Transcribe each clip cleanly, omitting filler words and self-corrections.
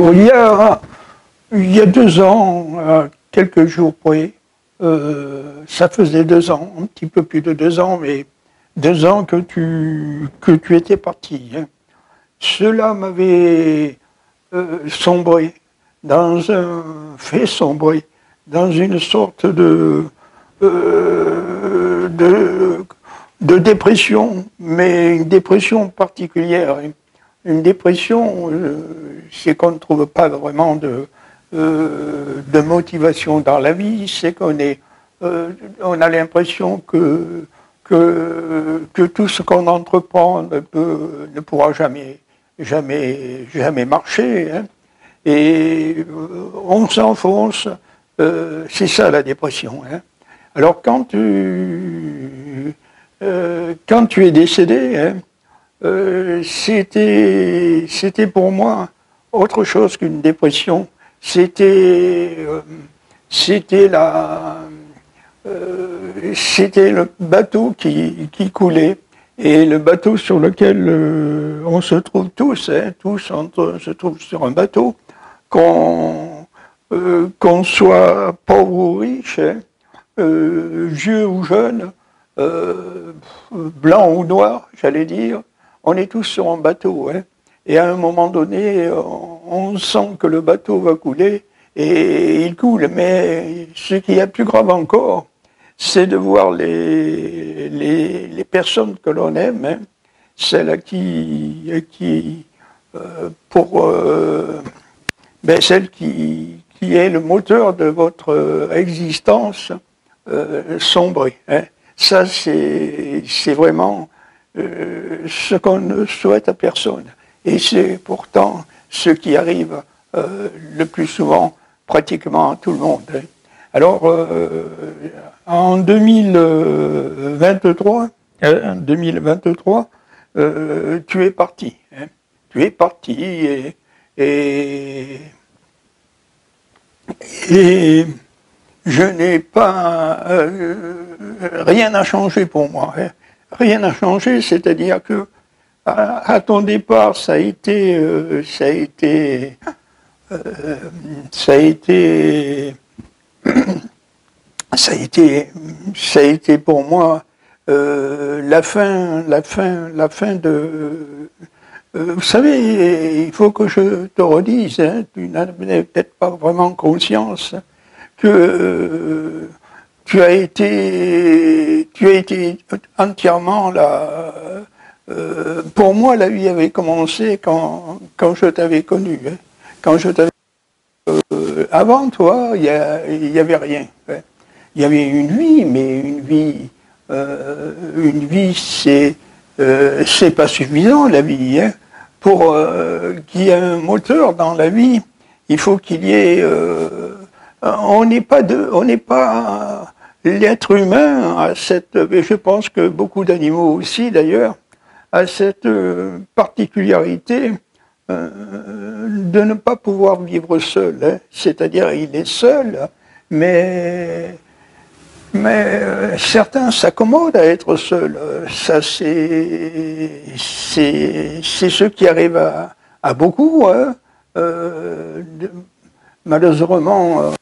Alors, il y a 2 ans, à quelques jours près, ça faisait 2 ans, un petit peu plus de 2 ans, mais 2 ans que tu étais parti. Hein. Cela m'avait fait sombrer dans une sorte de dépression, mais une dépression particulière. Une dépression, c'est qu'on ne trouve pas vraiment de motivation dans la vie, c'est on a l'impression que tout ce qu'on entreprend ne pourra jamais marcher. Hein. Et on s'enfonce, c'est ça la dépression. Hein. Alors quand tu es décédé, hein, c'était pour moi autre chose qu'une dépression. C'était le bateau qui coulait, et le bateau sur lequel on se trouve tous, hein, on se trouve sur un bateau, qu'on soit pauvre ou riche, hein, vieux ou jeune, blanc ou noir, j'allais dire, on est tous sur un bateau. Hein. Et à un moment donné, on sent que le bateau va couler, et il coule. Mais ce qui est plus grave encore, c'est de voir les personnes que l'on aime, hein, celle qui est le moteur de votre existence, sombrer. Hein. Ça, c'est vraiment ce qu'on ne souhaite à personne. Et c'est pourtant ce qui arrive le plus souvent, pratiquement à tout le monde. Hein. Alors, en 2023, tu es parti. Hein. Tu es parti et je n'ai pas... rien n'a changé pour moi. Hein. Rien n'a changé, c'est-à-dire que à ton départ, ça a été pour moi la fin de... vous savez, il faut que je te redise, hein, tu n'as peut-être pas vraiment conscience que tu as été entièrement là. Pour moi, la vie avait commencé quand je t'avais connu. Hein. Quand je t'avais avant toi, il y avait rien. Hein. Il y avait une vie, mais une vie, c'est pas suffisant, la vie. Hein. Pour qu'il y ait un moteur dans la vie, il faut qu'il y ait. On n'est pas l'être humain à cette. Je pense que beaucoup d'animaux aussi, d'ailleurs, à cette particularité de ne pas pouvoir vivre seul. Hein. C'est-à-dire, il est seul, mais certains s'accommodent à être seuls. Ça, c'est ce qui arrive à beaucoup. Hein. Malheureusement,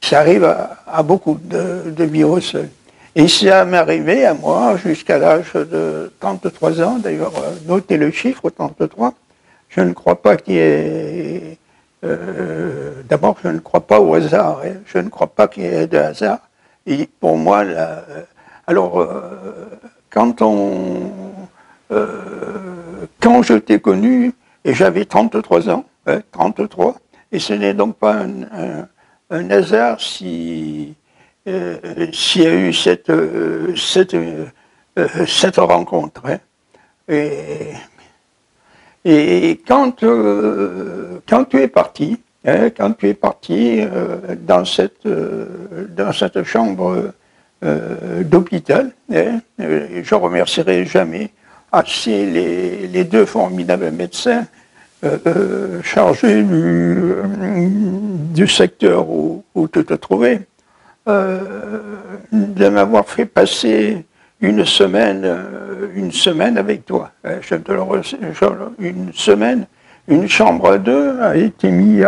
ça arrive à beaucoup de vivre seul. Et ça m'est arrivé à moi jusqu'à l'âge de 33 ans, d'ailleurs, notez le chiffre 33. Je ne crois pas qu'il y ait... D'abord, je ne crois pas au hasard. Hein. Je ne crois pas qu'il y ait de hasard. Et pour moi, quand je t'ai connu, et j'avais 33 ans, hein, 33, et ce n'est donc pas un hasard s'il y a eu cette rencontre. Hein. Et quand tu es parti, hein, dans cette chambre d'hôpital, hein, je remercierai jamais assez les deux formidables médecins chargés du secteur où tu te trouvais, de m'avoir fait passer une semaine avec toi. Une semaine une chambre à deux a été mise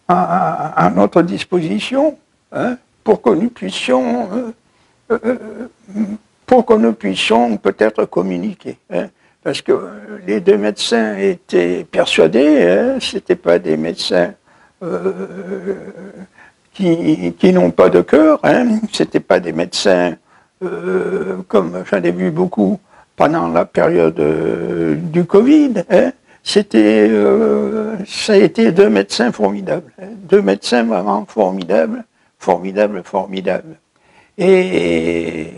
à notre disposition, hein, pour que nous puissions peut-être communiquer. Hein, parce que les deux médecins étaient persuadés, hein, ce n'étaient pas des médecins qui n'ont pas de cœur, hein, ce n'étaient pas des médecins comme j'en ai vu beaucoup pendant la période du Covid. Hein, ça a été deux médecins formidables, hein, deux médecins vraiment formidables, formidables. Et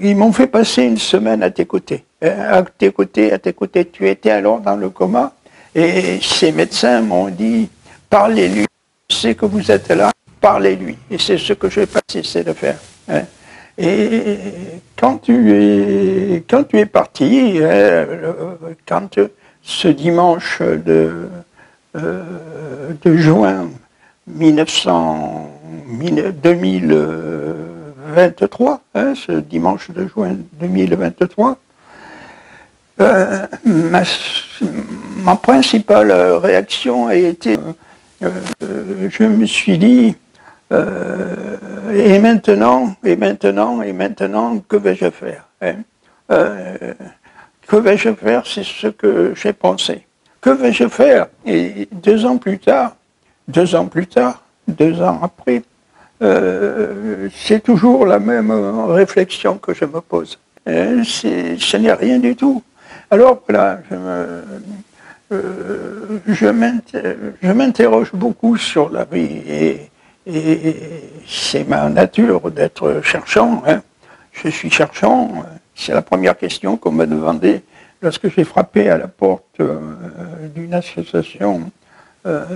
ils m'ont fait passer une semaine à tes côtés. À tes côtés. Tu étais alors dans le coma, et ces médecins m'ont dit, parlez-lui, je sais que vous êtes là, parlez-lui. Et c'est ce que je n'ai pas cessé de faire. Hein. Et quand tu es parti, quand ce dimanche de juin 2023, hein, ce dimanche de juin 2023, ma principale réaction a été, je me suis dit, et maintenant, que vais-je faire, hein, que vais-je faire, c'est ce que j'ai pensé. Que vais-je faire? Et 2 ans plus tard, 2 ans après, c'est toujours la même réflexion que je me pose. Ce n'est rien du tout. Alors voilà, je m'interroge beaucoup sur la vie, et c'est ma nature d'être cherchant. Hein. Je suis cherchant. C'est la première question qu'on m'a demandé lorsque j'ai frappé à la porte d'une association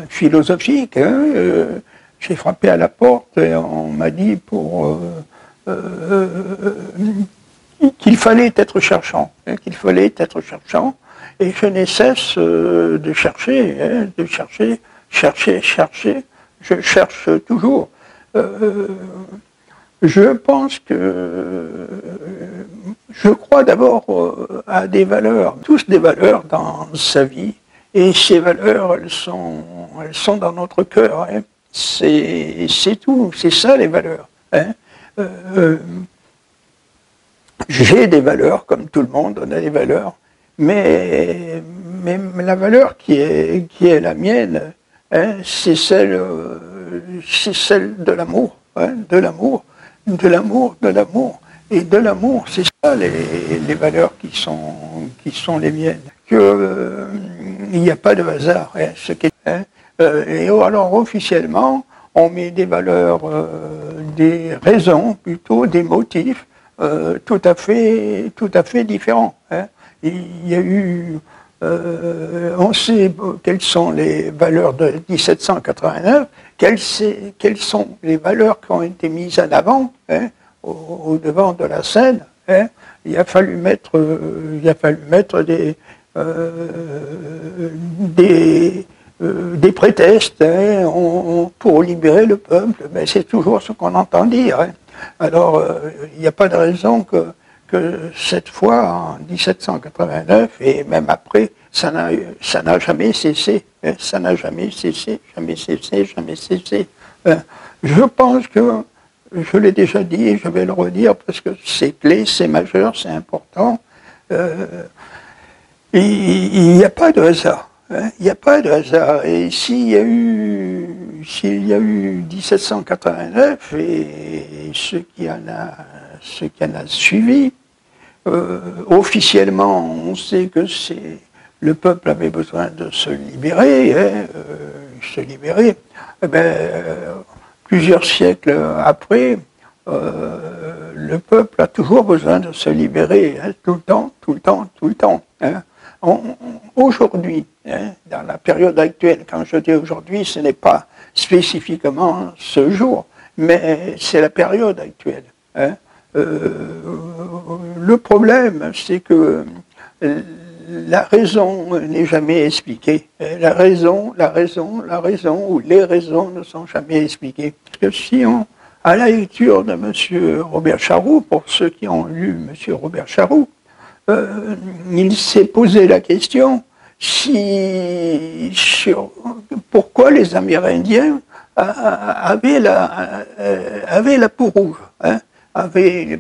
philosophique. Hein. J'ai frappé à la porte et on m'a dit qu'il fallait être cherchant. Hein, et je n'ai cesse de chercher, hein, chercher. Je cherche toujours. Je pense que je crois d'abord à des valeurs, tous des valeurs dans sa vie, et ces valeurs, elles sont dans notre cœur. Hein. C'est tout, c'est ça les valeurs. Hein. J'ai des valeurs, comme tout le monde, on a des valeurs, mais la valeur qui est la mienne, hein, c'est celle de l'amour, hein, de l'amour. Et de l'amour, c'est ça les valeurs qui sont les miennes. Il n'y a pas de hasard. Hein, et alors officiellement, on met des valeurs, des raisons, plutôt des motifs, tout à fait différents. Hein. Il y a eu, on sait quelles sont les valeurs de 1789, quelles sont les valeurs qui ont été mises en avant, hein, au devant de la scène. Hein. Il a fallu mettre des prétextes, hein, pour libérer le peuple. Mais c'est toujours ce qu'on entend dire. Hein. Alors, il n'y a pas de raison que cette fois, en 1789, et même après, ça n'a jamais cessé. Hein, ça n'a jamais cessé. Je pense que, je l'ai déjà dit et je vais le redire parce que c'est clé, c'est majeur, c'est important. Il n'y a pas de hasard. Hein, il n'y a pas de hasard. Et s'il y a eu 1789 et ce qui en a suivi, officiellement, on sait que le peuple avait besoin de se libérer, hein, plusieurs siècles après, le peuple a toujours besoin de se libérer, hein, tout le temps. Hein. Aujourd'hui, hein, dans la période actuelle, quand je dis aujourd'hui, ce n'est pas spécifiquement ce jour, mais c'est la période actuelle. Hein. Le problème, c'est que la raison n'est jamais expliquée. La raison ou les raisons ne sont jamais expliquées. Parce que si à la lecture de M. Robert Charroux, pour ceux qui ont lu M. Robert Charroux, il s'est posé la question, pourquoi les Amérindiens avaient la peau rouge. Hein,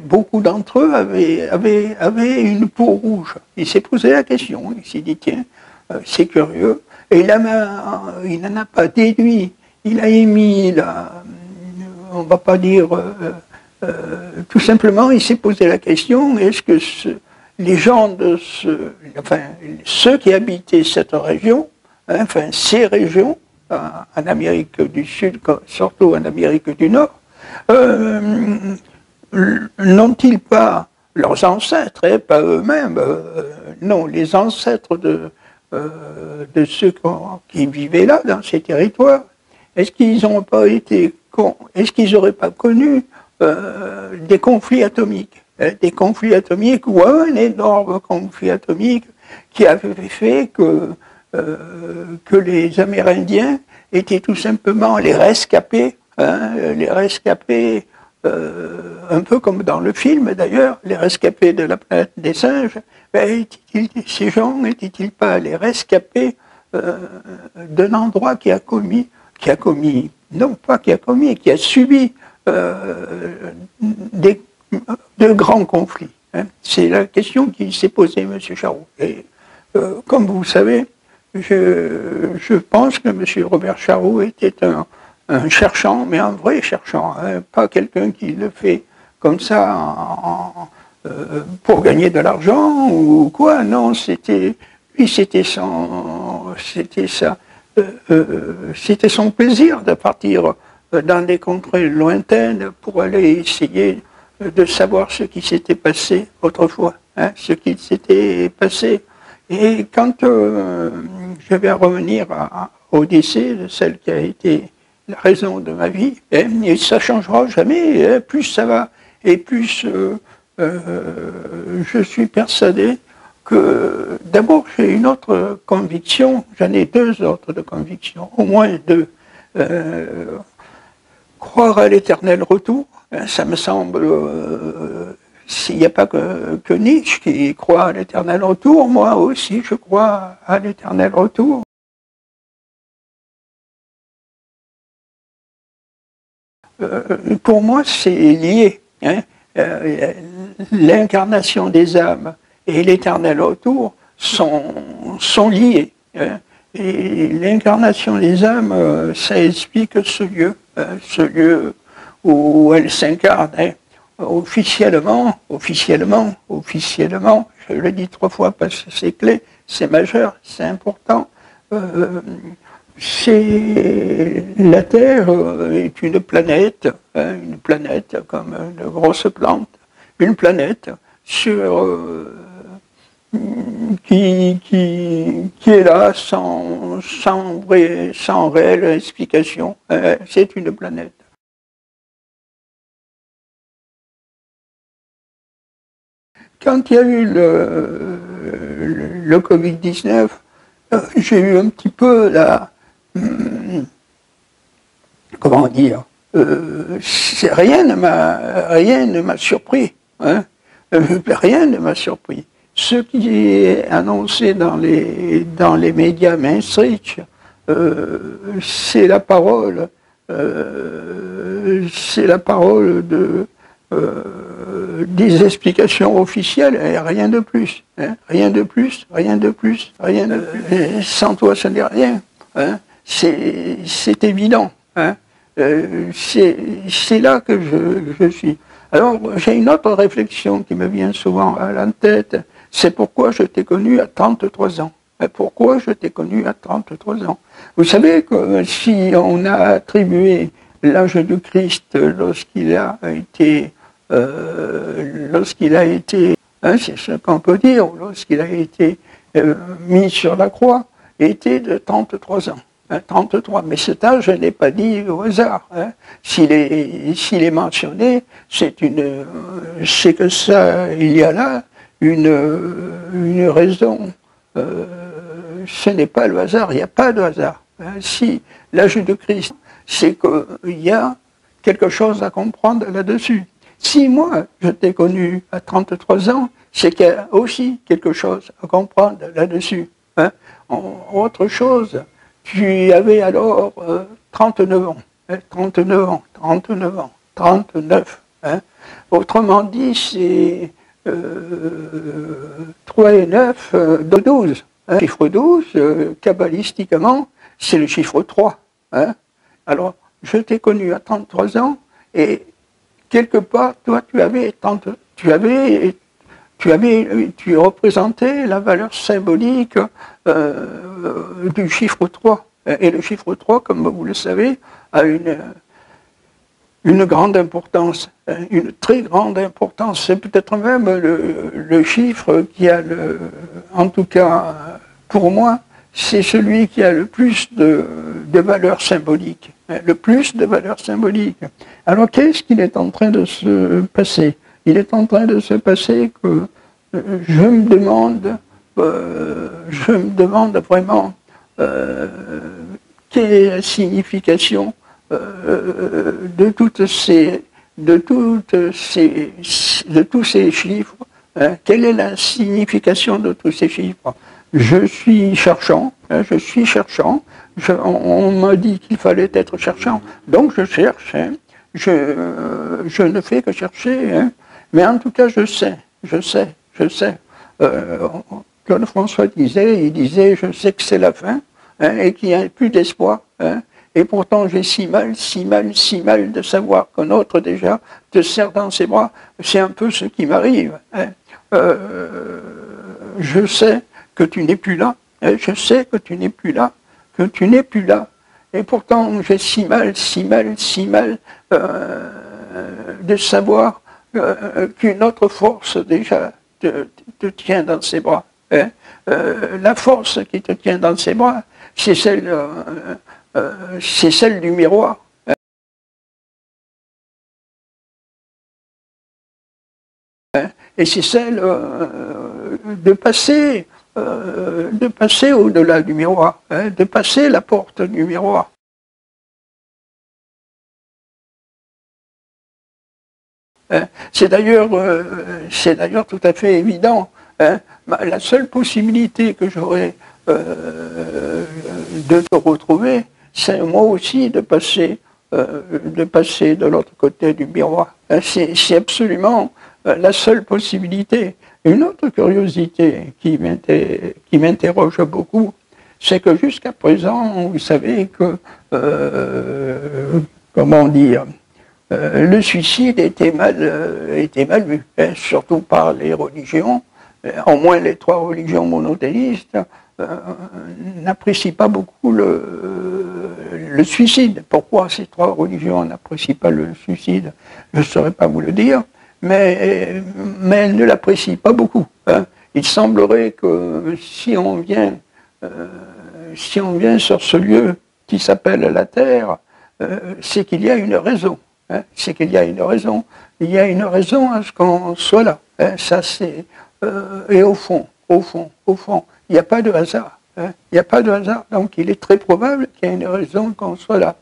beaucoup d'entre eux avaient une peau rouge. Il s'est posé la question, il s'est dit, tiens, c'est curieux. Et il n'en a pas déduit. Il a émis, on ne va pas dire, tout simplement, il s'est posé la question, est-ce que les gens ceux qui habitaient cette région, hein, enfin ces régions, en Amérique du Sud, surtout en Amérique du Nord, n'ont-ils pas, leurs ancêtres, hein, pas eux-mêmes, non, les ancêtres de ceux qui vivaient là, dans ces territoires, est-ce qu'ils n'auraient pas connu des conflits atomiques, hein, des conflits atomiques ou un énorme conflit atomique qui avait fait que les Amérindiens étaient tout simplement les rescapés, hein, un peu comme dans le film d'ailleurs, les rescapés de la planète des singes. Ben, ces gens n'étaient-ils pas les rescapés d'un endroit qui a subi de grands conflits, hein. C'est la question qui s'est posée, M. Charroux. Et comme vous savez, je pense que M. Robert Charroux était un cherchant, mais un vrai cherchant, hein, pas quelqu'un qui le fait comme ça pour gagner de l'argent ou quoi. Non, c'était son plaisir de partir dans des contrées lointaines pour aller essayer de savoir ce qui s'était passé autrefois, hein, ce qui s'était passé. Et quand je vais revenir au décès de celle qui a été la raison de ma vie, et ça ne changera jamais, plus ça va, et plus je suis persuadé que d'abord j'ai une autre conviction, j'en ai deux autres de convictions, au moins deux. Croire à l'éternel retour, hein, ça me semble, s'il n'y a pas que Nietzsche qui croit à l'éternel retour, moi aussi je crois à l'éternel retour. Pour moi c'est lié, hein. L'incarnation des âmes et l'éternel retour sont liés, hein. Et l'incarnation des âmes, ça explique ce lieu où elles s'incarnent, hein. Officiellement, je le dis 3 fois parce que c'est clé, c'est majeur, c'est important. La Terre est une planète comme une grosse plante, une planète qui est là sans réelle explication. C'est une planète. Quand il y a eu le Covid-19, j'ai eu un petit peu comment dire, rien ne m'a surpris, hein, rien ne m'a surpris. Ce qui est annoncé dans les médias mainstream, c'est la parole des explications officielles et rien de plus, hein, rien de plus. Sans toi, ce n'est rien, hein, c'est évident, hein, c'est là que je suis. Alors, j'ai une autre réflexion qui me vient souvent à la tête, c'est pourquoi je t'ai connu à 33 ans. Pourquoi je t'ai connu à 33 ans? Vous savez que si on a attribué l'âge du Christ lorsqu'il a été, hein, c'est ce qu'on peut dire, lorsqu'il a été mis sur la croix, était de 33 ans. 33, mais cet âge n'est pas dit au hasard, hein. S'il est mentionné, c'est que ça, il y a là une raison. Ce n'est pas le hasard, il n'y a pas de hasard, hein. Si l'âge de Christ, c'est qu'il y a quelque chose à comprendre là-dessus. Si moi, je t'ai connu à 33 ans, c'est qu'il y a aussi quelque chose à comprendre là-dessus, Hein. Autre chose, tu avais alors 39 ans, 39 ans, 39 ans, 39. Hein. Autrement dit, c'est 3 et 9, 12. Hein. Le chiffre 12, kabbalistiquement, c'est le chiffre 3. Hein. Alors, je t'ai connu à 33 ans, et quelque part, toi, tu représentais la valeur symbolique du chiffre 3. Et le chiffre 3, comme vous le savez, a une grande importance, une très grande importance. C'est peut-être même le chiffre qui a en tout cas pour moi, c'est celui qui a le plus de valeur symbolique. Le plus de valeur symbolique. Alors qu'est-ce qu'il est en train de se passer? Il est en train de se passer que je me demande vraiment quelle est la signification de tous ces chiffres. Hein, quelle est la signification de tous ces chiffres? Je suis cherchant, on m'a dit qu'il fallait être cherchant, donc je cherche, hein, je ne fais que chercher, hein, mais en tout cas je sais. Claude François disait, je sais que c'est la fin, hein, et qu'il n'y a plus d'espoir, hein, et pourtant j'ai si mal de savoir qu'un autre déjà te serre dans ses bras, c'est un peu ce qui m'arrive. Hein. Je sais que tu n'es plus là, je sais que tu n'es plus là, et pourtant j'ai si mal de savoir qu'une autre force déjà te tient dans ses bras. Hein. La force qui te tient dans ses bras, c'est celle du miroir. Hein. Et c'est celle de passer au-delà du miroir, hein, de passer la porte du miroir. Hein. C'est d'ailleurs tout à fait évident. Hein. La seule possibilité que j'aurais de te retrouver, c'est moi aussi de passer de l'autre côté du miroir. Hein. C'est absolument la seule possibilité. Une autre curiosité qui m'interroge beaucoup, c'est que jusqu'à présent, vous savez que, comment dire, le suicide était mal vu, hein, surtout par les religions, au moins les 3 religions monothéistes n'apprécient pas beaucoup le suicide. Pourquoi ces 3 religions n'apprécient pas le suicide? Je ne saurais pas vous le dire, mais elles ne l'apprécient pas beaucoup. Hein. Il semblerait que si on vient sur ce lieu qui s'appelle la Terre, c'est qu'il y a une raison. Hein. C'est qu'il y a une raison. Il y a une raison à ce qu'on soit là. Hein. Ça c'est et au fond, il n'y a pas de hasard. Hein. Il n'y a pas de hasard. Donc il est très probable qu'il y ait une raison qu'on soit là.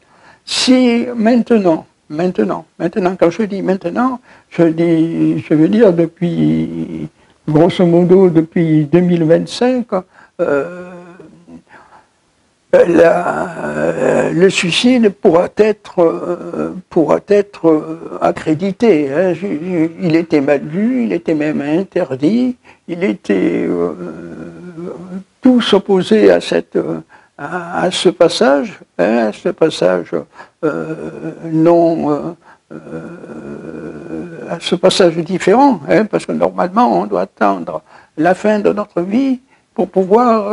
Si maintenant, quand je dis maintenant, je veux dire depuis, grosso modo, depuis 2025, le suicide pourra être accrédité. Hein. Il était mal vu, il était même interdit, il était tout s'opposait à ce passage, hein, à ce passage à ce passage différent, hein, parce que normalement on doit attendre la fin de notre vie pour pouvoir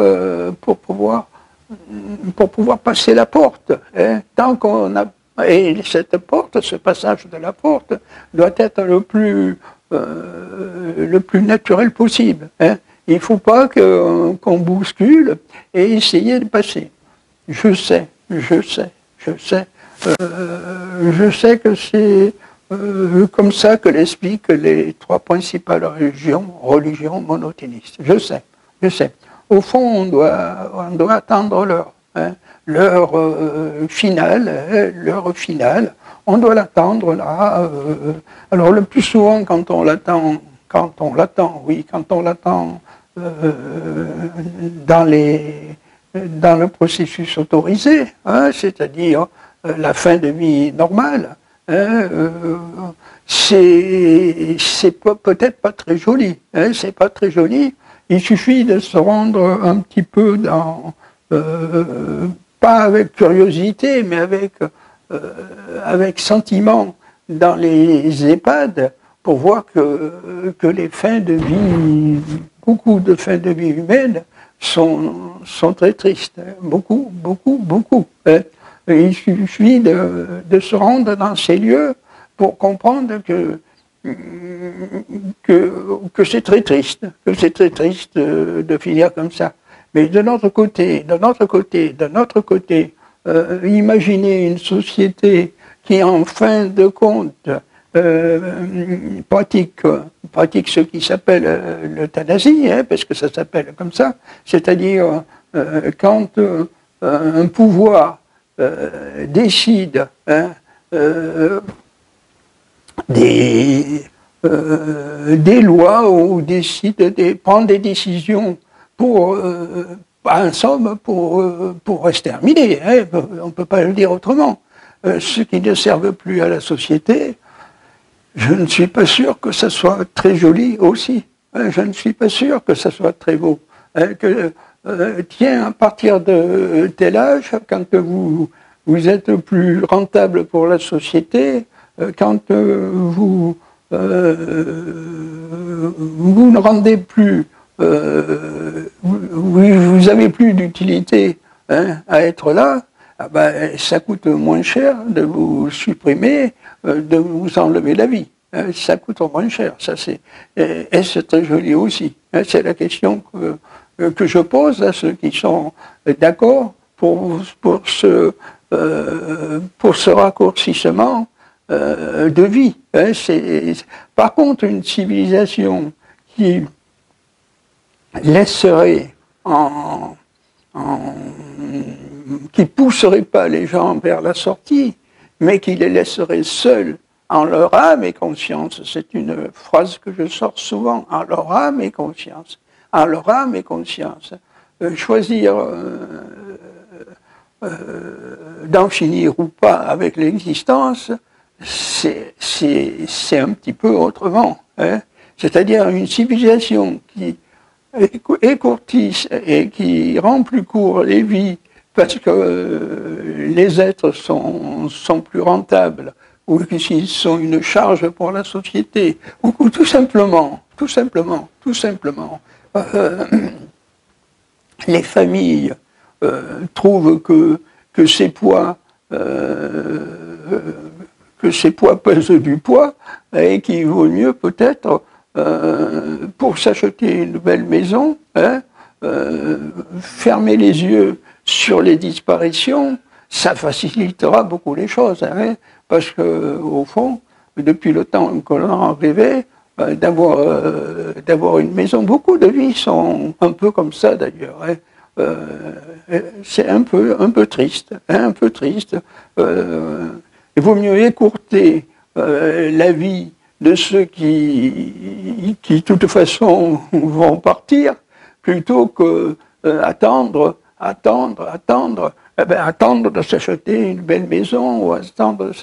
passer la porte. Hein. Tant qu'on a... Et cette porte, ce passage de la porte, doit être le plus naturel possible. Hein. Il ne faut pas qu'on bouscule et essayer de passer. Je sais que c'est comme ça que l'expliquent les 3 principales religions monothéistes. Je sais. Au fond, on doit attendre l'heure finale, on doit l'attendre là. Alors le plus souvent, quand on l'attend dans le processus autorisé, hein, c'est-à-dire la fin de vie normale. Hein, c'est peut-être pas très joli, hein, c'est pas très joli. Il suffit de se rendre un petit peu dans, pas avec curiosité, mais avec sentiment dans les EHPAD pour voir que les fins de vie, beaucoup de fins de vie humaines sont très tristes, hein, beaucoup, beaucoup, beaucoup. Hein. Il suffit de se rendre dans ces lieux pour comprendre que c'est très triste, de finir comme ça. Mais de notre côté, imaginez une société qui, en fin de compte, pratique ce qui s'appelle l'euthanasie, hein, parce que ça s'appelle comme ça, c'est-à-dire quand un pouvoir décide, hein, des lois ou prendre des décisions pour, en somme, pour exterminer, hein, on ne peut pas le dire autrement, ceux qui ne servent plus à la société. Je ne suis pas sûr que ça soit très joli aussi. Hein, je ne suis pas sûr que ça soit très beau. Hein, tiens, à partir de tel âge, quand vous êtes plus rentable pour la société, quand vous ne rendez plus, vous avez plus d'utilité, hein, à être là, ah ben, ça coûte moins cher de vous supprimer, de vous enlever la vie. Hein, ça coûte moins cher. Ça, c'est très joli aussi. Hein, c'est la question que je pose à ceux qui sont d'accord pour ce raccourcissement de vie. Hein, par contre, une civilisation qui laisserait qui pousserait pas les gens vers la sortie, mais qui les laisserait seuls en leur âme et conscience. C'est une phrase que je sors souvent, en leur âme et conscience. En leur âme et conscience. Choisir d'en finir ou pas avec l'existence, c'est un petit peu autrement. Hein. C'est-à-dire une civilisation qui écourtisse et qui rend plus court les vies parce que les êtres sont plus rentables ou qu'ils sont une charge pour la société, ou tout simplement, les familles trouvent que ces poids pèsent du poids et qu'il vaut mieux peut-être pour s'acheter une belle maison, hein, fermer les yeux sur les disparitions, ça facilitera beaucoup les choses, hein, parce que au fond, depuis le temps que l'on en rêvait, d'avoir une maison, beaucoup de vies sont un peu comme ça d'ailleurs. Hein. C'est un peu triste, hein, un peu triste. Il vaut mieux écourter la vie de ceux qui de toute façon vont partir, plutôt que attendre de s'acheter une belle maison ou attendre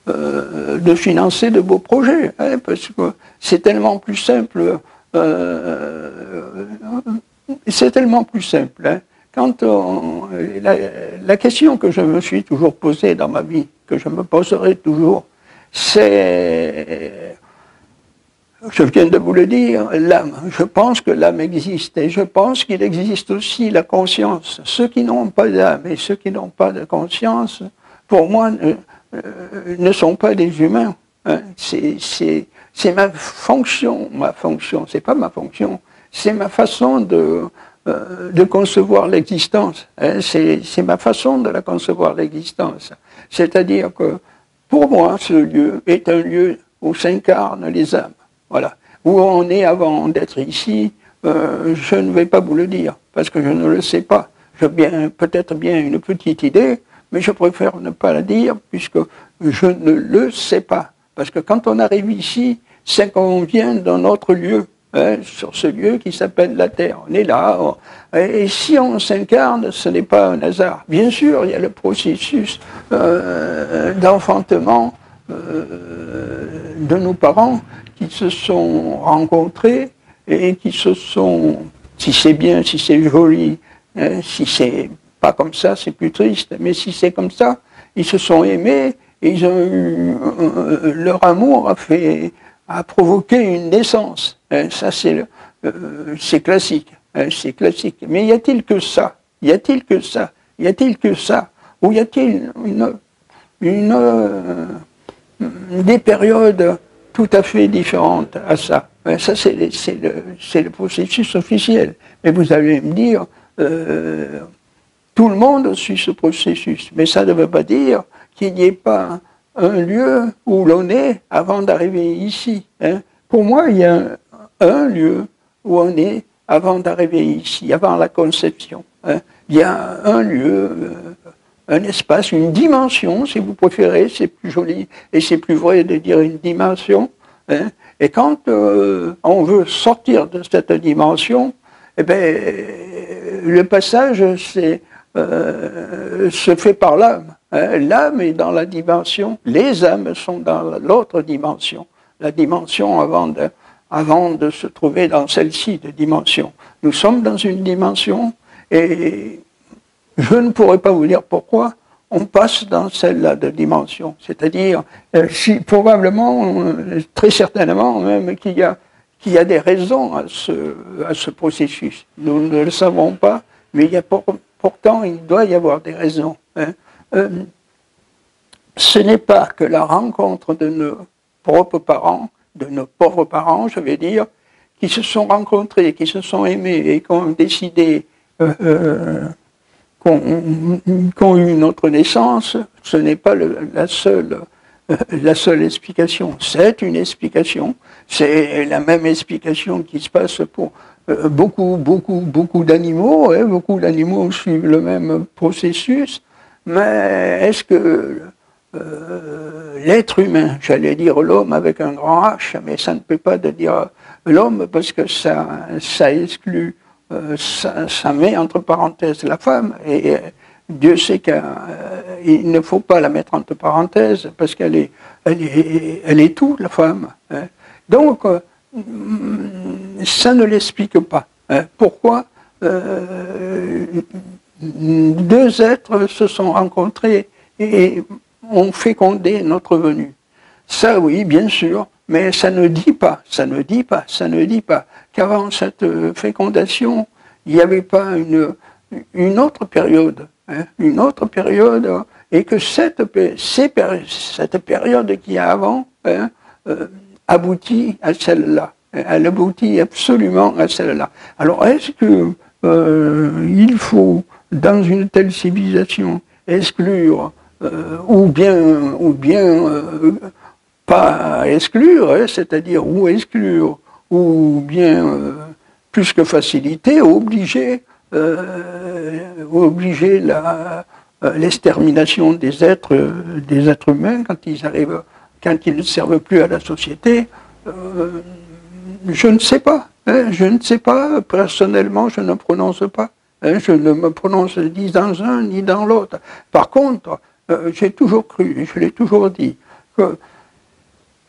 de financer de beaux projets, hein, parce que c'est tellement plus simple. Hein. Quand la question que je me suis toujours posée dans ma vie, que je me poserai toujours, c'est, je viens de vous le dire, l'âme. Je pense que l'âme existe et je pense qu'il existe aussi la conscience. Ceux qui n'ont pas d'âme et ceux qui n'ont pas de conscience, pour moi, ne sont pas des humains. Hein. C'est ma fonction, c'est pas ma fonction, c'est ma façon de concevoir l'existence. Hein. C'est ma façon de la concevoir, l'existence. C'est-à-dire que, pour moi, ce lieu est un lieu où s'incarnent les âmes. Voilà. Où on est avant d'être ici, je ne vais pas vous le dire, parce que je ne le sais pas. J'ai peut-être bien une petite idée, mais je préfère ne pas la dire, puisque je ne le sais pas. Parce que quand on arrive ici, c'est qu'on vient d'un autre lieu. hein, sur ce lieu qui s'appelle la Terre. On est là, et si on s'incarne, ce n'est pas un hasard. Bien sûr, il y a le processus d'enfantement de nos parents qui se sont rencontrés et qui se sont, si c'est bien, si c'est joli, hein, si c'est pas comme ça, c'est plus triste, mais si c'est comme ça, ils se sont aimés et ils ont eu, leur amour a provoqué une naissance. Hein, ça, c'est classique. Hein, c'est classique. Mais y a-t-il que ça? Y a-t-il que ça? Y a-t-il que ça? Ou y a-t-il des périodes tout à fait différentes à ça? Ça, c'est le processus officiel. Mais vous allez me dire, tout le monde suit ce processus. Mais ça ne veut pas dire qu'il n'y ait pas un lieu où l'on est avant d'arriver ici. Hein. Pour moi, il y a un lieu où on est avant d'arriver ici, avant la conception. Hein. Il y a un lieu, un espace, une dimension, si vous préférez, c'est plus joli et c'est plus vrai de dire une dimension. Hein. Et quand on veut sortir de cette dimension, eh ben, le passage se fait par l'âme. Hein. L'âme est dans la dimension, les âmes sont dans l'autre dimension, la dimension avant de se trouver dans celle-ci de dimension. Nous sommes dans une dimension et je ne pourrais pas vous dire pourquoi on passe dans celle-là de dimension. C'est-à-dire, probablement, très certainement même qu'il y a des raisons à ce processus. Nous ne le savons pas, mais pourtant il doit y avoir des raisons. Hein. Ce n'est pas que la rencontre de nos propres parents, de nos pauvres parents, je vais dire, qui se sont rencontrés, qui se sont aimés et qui ont décidé qu'ont eu notre naissance, ce n'est pas la seule explication. C'est une explication, c'est la même explication qui se passe pour beaucoup d'animaux. Hein, beaucoup d'animaux suivent le même processus, mais est-ce que l'être humain, j'allais dire l'homme avec un grand H, mais ça ne peut pas de dire l'homme parce que ça exclut, ça met entre parenthèses la femme, et Dieu sait qu'il ne faut pas la mettre entre parenthèses parce qu'elle est tout, la femme. Hein. Donc, ça ne l'explique pas. Hein. Pourquoi deux êtres se sont rencontrés et ont fécondé notre venue? Ça, oui, bien sûr, mais ça ne dit pas qu'avant cette fécondation, il n'y avait pas une autre période, hein, une autre période, et que cette période qu'il y a avant, hein, aboutit à celle-là. Elle aboutit absolument à celle-là. Alors, est-ce que il faut, dans une telle civilisation, exclure, ou bien pas exclure, hein, c'est-à-dire ou exclure, ou bien plus que faciliter, obliger l'extermination des êtres humains quand ils ne servent plus à la société? Je ne sais pas. Hein, je ne sais pas. Personnellement, je ne prononce pas. Hein, je ne me prononce ni dans un ni dans l'autre. Par contre, j'ai toujours cru, et je l'ai toujours dit, que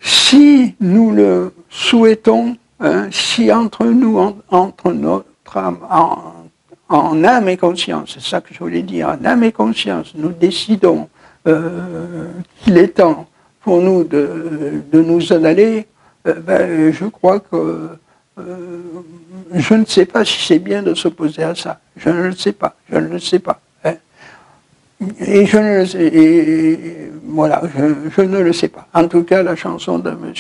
si nous le souhaitons, hein, si entre nous, entre notre âme, en âme et conscience, c'est ça que je voulais dire, en âme et conscience, nous décidons qu'il est temps pour nous de nous en aller, ben, je crois que je ne sais pas si c'est bien de s'opposer à ça. Je ne le sais pas. Je ne le sais pas. Hein. Et je ne le sais. Et voilà, je ne le sais pas. En tout cas, la chanson de M.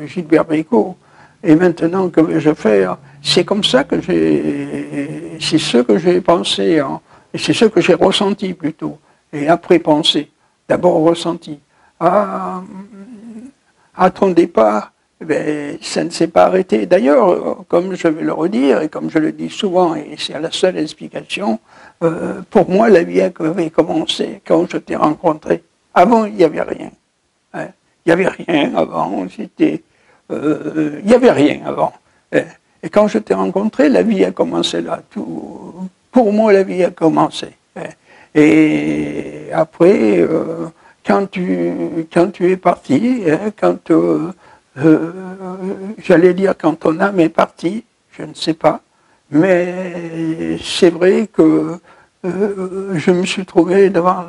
Gilbert Bécaud, et maintenant que vais-je faire, c'est comme ça que c'est ce que j'ai pensé, hein, et c'est ce que j'ai ressenti plutôt, et après pensé, d'abord ressenti. À ton départ, ben, ça ne s'est pas arrêté. D'ailleurs, comme je vais le redire, et comme je le dis souvent, et c'est la seule explication, pour moi, la vie avait commencé quand je t'ai rencontré. Avant, il n'y avait rien. Hein. Il n'y avait rien avant, il n'y avait rien avant. Et quand je t'ai rencontré, la vie a commencé là. Pour moi, la vie a commencé. Et après, quand tu es parti, j'allais dire quand ton âme est partie, je ne sais pas, mais c'est vrai que je me suis trouvé dans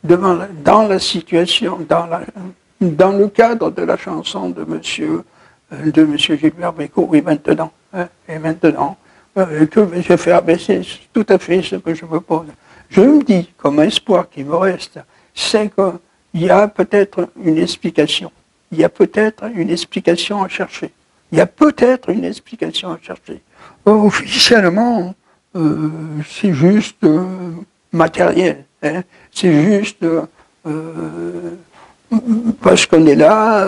la situation, dans le cadre de la chanson de Monsieur Gilbert Bécaud, et maintenant, que vais-je faire? Ben, c'est tout à fait ce que je me pose. Je me dis, comme espoir qui me reste, c'est qu'il y a peut-être une explication. Il y a peut-être une explication à chercher. Il y a peut-être une explication à chercher. Officiellement, c'est juste matériel. C'est juste parce qu'on est là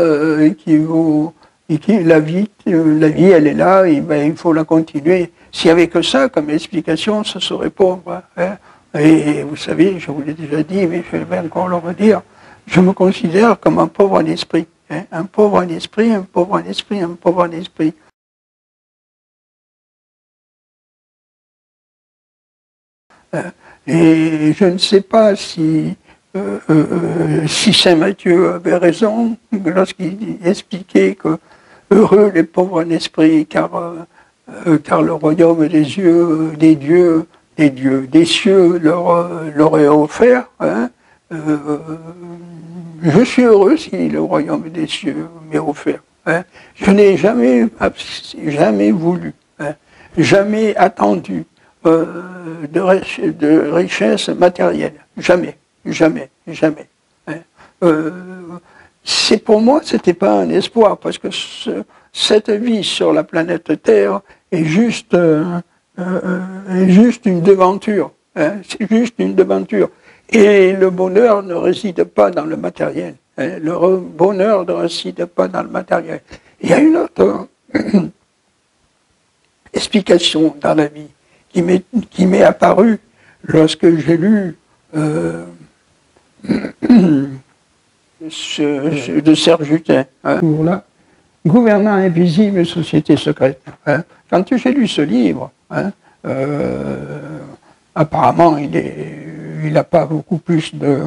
et la vie, elle est là, et ben, il faut la continuer. S'il n'y avait que ça comme explication, ça serait pauvre. Et vous savez, je vous l'ai déjà dit, mais je vais encore le redire, je me considère comme un pauvre en esprit. Un pauvre en esprit, un pauvre en esprit, un pauvre en esprit. Et je ne sais pas si Saint Matthieu avait raison lorsqu'il expliquait que heureux les pauvres en esprit, car le royaume des cieux leur est offert. Je suis heureux si le royaume des cieux m'est offert. Je n'ai jamais voulu, jamais attendu de richesse matérielle. Jamais. C'est pour moi, c'était pas un espoir, parce que cette vie sur la planète Terre est juste une devanture. C'est juste une devanture. Et le bonheur ne réside pas dans le matériel. Le bonheur ne réside pas dans le matériel. Il y a une autre explication dans la vie qui m'est apparue lorsque j'ai lu de Serge Hutin, Gouvernants invisibles et sociétés secrètes. Quand j'ai lu ce livre, apparemment il n'a pas beaucoup plus de...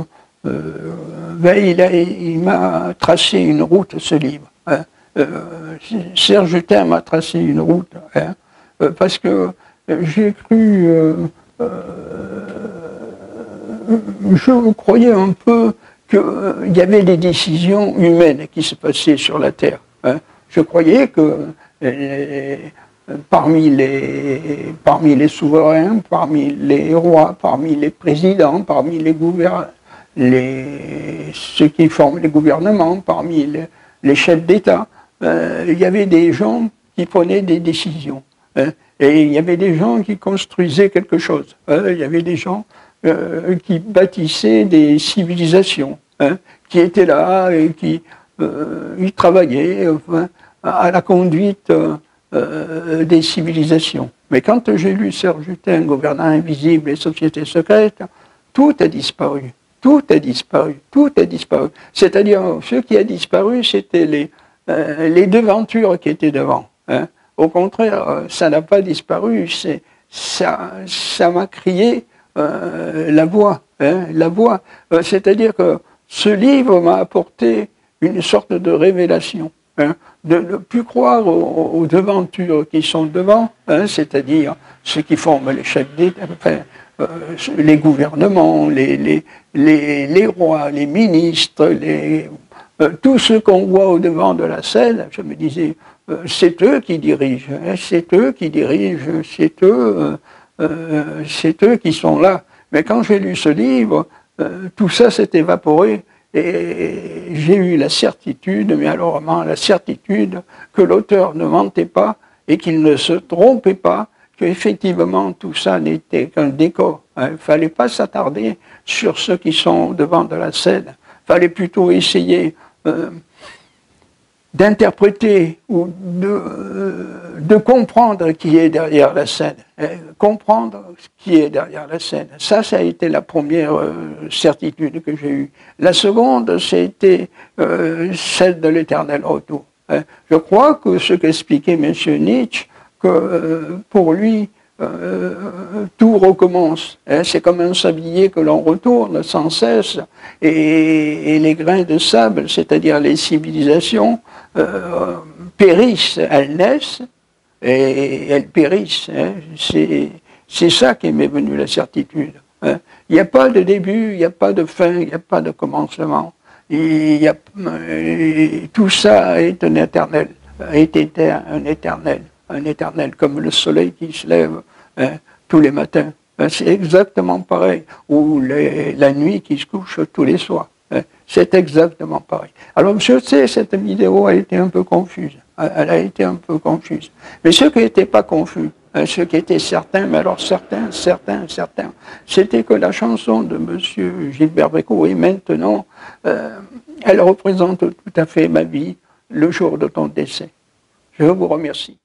il m'a tracé une route, ce livre. Serge Hutin m'a tracé une route, parce que j'ai cru... je croyais un peu qu'il y avait des décisions humaines qui se passaient sur la Terre. Je croyais que parmi les souverains, parmi les rois, parmi les présidents, parmi ceux qui forment les gouvernements, parmi les chefs d'État, il y avait des gens qui prenaient des décisions. Et il y avait des gens qui construisaient quelque chose. Il y avait des gens qui bâtissaient des civilisations, qui étaient là et qui ils travaillaient à la conduite des civilisations. Mais quand j'ai lu Serge Hutin, Gouvernants invisibles et sociétés secrètes, tout a disparu. Tout a disparu. Tout a disparu. C'est-à-dire, ce qui a disparu, c'était les devantures qui étaient devant. Au contraire, ça n'a pas disparu. Ça m'a crié la voix. La voix. C'est-à-dire que ce livre m'a apporté une sorte de révélation. De ne plus croire aux devantures qui sont devant, c'est-à-dire ceux qui forment les chefs d'État, les gouvernements, les rois, les ministres, tous ceux qu'on voit au devant de la scène. Je me disais, c'est eux qui dirigent, c'est eux qui dirigent, c'est eux qui sont là. Mais quand j'ai lu ce livre, tout ça s'est évaporé. Et j'ai eu la certitude, mais alors vraiment la certitude que l'auteur ne mentait pas et qu'il ne se trompait pas, qu'effectivement tout ça n'était qu'un décor. Il ne fallait pas s'attarder sur ceux qui sont devant de la scène. Il fallait plutôt essayer d'interpréter ou de comprendre qui est derrière la scène. Comprendre qui est derrière la scène. Ça a été la première certitude que j'ai eue. La seconde, c'était celle de l'éternel retour. Je crois que ce qu'expliquait M. Nietzsche, que pour lui, tout recommence. C'est comme un sablier que l'on retourne sans cesse, et les grains de sable, c'est-à-dire les civilisations, périssent, elles naissent, et elles périssent. C'est ça qui m'est venu la certitude. Il n'y a pas de début, il n'y a pas de fin, il n'y a pas de commencement. Tout ça est un éternel, un éternel, comme le soleil qui se lève tous les matins. C'est exactement pareil. Ou la nuit qui se couche tous les soirs. C'est exactement pareil. Alors, je sais, cette vidéo a été un peu confuse. Elle a été un peu confuse. Mais ce qui n'était pas confus, ce qui était certain, mais alors certain, c'était que la chanson de M. Gilbert Bécaud, et maintenant, elle représente tout à fait ma vie, le jour de ton décès. Je vous remercie.